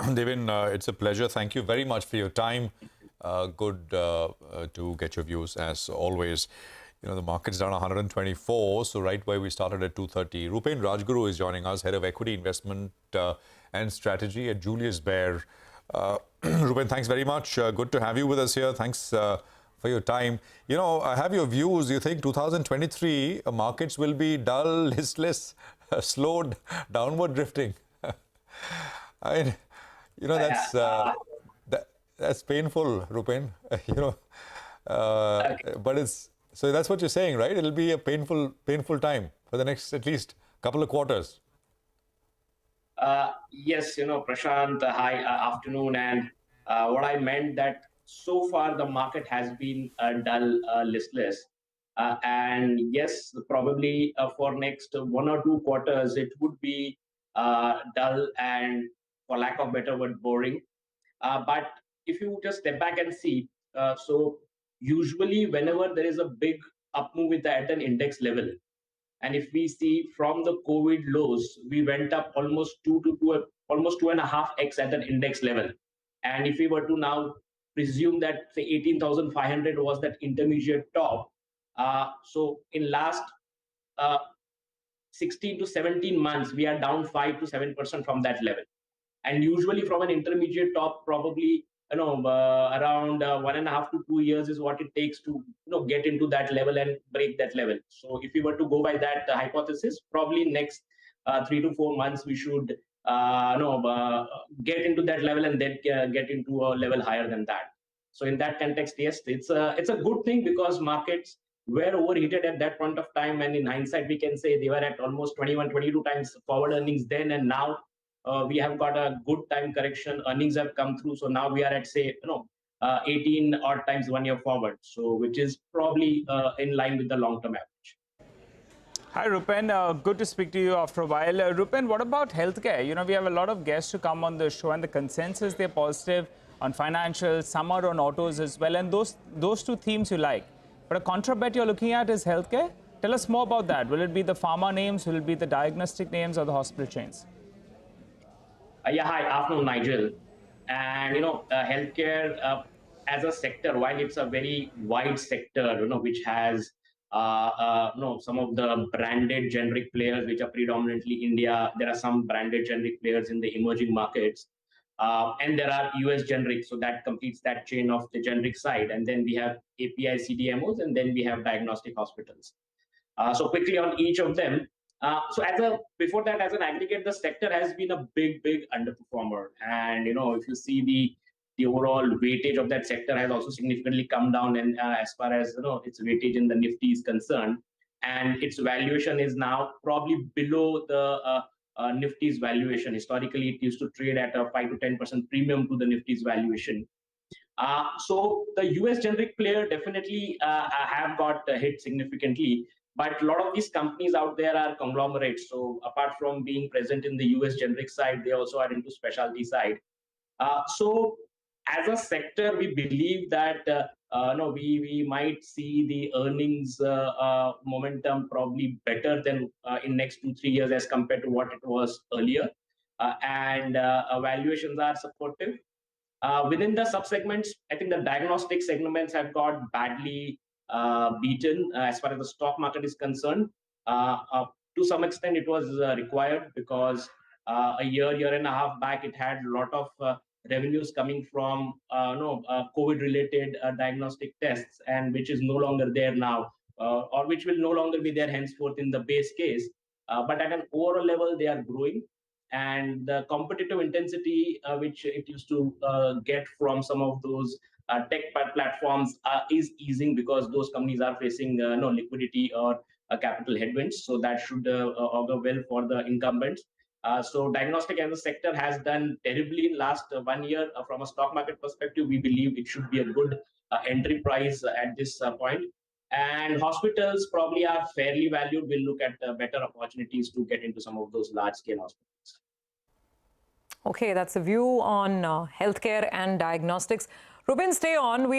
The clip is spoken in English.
Devin, it's a pleasure. Thank you very much for your time. Good to get your views as always. The market's down 124, so right where we started at 230. Rupen Rajguru is joining us, Head of Equity Investment and Strategy at Julius Baer. Rupen, thanks very much. Good to have you with us here. Thanks for your time. I have your views. You think 2023 markets will be dull, listless, slowed, downward drifting? I mean, that's painful, Rupen. But so that's what you're saying, right? It'll be a painful time for the next at least couple of quarters. Yes, Prashant, hi, afternoon. And what I meant that so far the market has been dull, listless. And yes, probably for next 1 or 2 quarters, it would be dull and, for lack of better word, boring. But if you just step back and see, so usually whenever there is a big up move at an index level, and if we see from the COVID lows, we went up almost almost 2.5x at an index level. And if we were to now presume that say 18,500 was that intermediate top, so in last 16 to 17 months, we are down 5 to 7% from that level. And usually from an intermediate top, probably around 1.5 to 2 years is what it takes to get into that level and break that level. So if we were to go by that hypothesis, probably next 3 to 4 months we should get into that level and then get into a level higher than that. So in that context, yes, it's a good thing because markets were overheated at that point of time, and in hindsight we can say they were at almost 21, 22 times forward earnings then, and now we have got a good time correction. Earnings have come through, so now we are at say 18 odd times 1 year forward, so which is probably in line with the long-term average. Hi Rupen, good to speak to you after a while. Rupen, what about healthcare? We have a lot of guests to come on the show, and the consensus they're positive on financials, some are on autos as well, and those two themes you like. But a contra bet you're looking at is healthcare. Tell us more about that. Will it be the pharma names? Will it be the diagnostic names or the hospital chains? Yeah, hi, afternoon, Nigel. And healthcare as a sector, while it's a very wide sector, which has some of the branded generic players, which are predominantly India. There are some branded generic players in the emerging markets, and there are US generics. So that completes that chain of the generic side. And then we have API CDMOs, and then we have diagnostic hospitals. So quickly on each of them. So before that, as an aggregate, the sector has been a big underperformer. And if you see the overall weightage of that sector has also significantly come down, and as far as its weightage in the Nifty is concerned, and its valuation is now probably below the Nifty's valuation. Historically, it used to trade at a 5 to 10% premium to the Nifty's valuation. So the US generic player definitely have got hit significantly. But a lot of these companies out there are conglomerates. So apart from being present in the US generic side, they also are into specialty side. So as a sector, we believe that we might see the earnings momentum probably better than in next 2-3 years as compared to what it was earlier. And valuations are supportive. Within the subsegments, I think the diagnostic segments have got badly beaten as far as the stock market is concerned. To some extent, it was required because a year and a half back, it had a lot of revenues coming from COVID-related diagnostic tests, and which is no longer there now, or which will no longer be there henceforth in the base case. But at an overall level, they are growing. And the competitive intensity which it used to get from some of those tech platforms is easing because those companies are facing no liquidity or capital headwinds. So that should augur well for the incumbents. So diagnostic as a sector has done terribly in last 1 year. From a stock market perspective, we believe it should be a good entry price at this point. And hospitals probably are fairly valued. We'll look at better opportunities to get into some of those large-scale hospitals. Okay, that's a view on healthcare and diagnostics. Rupen, stay on. We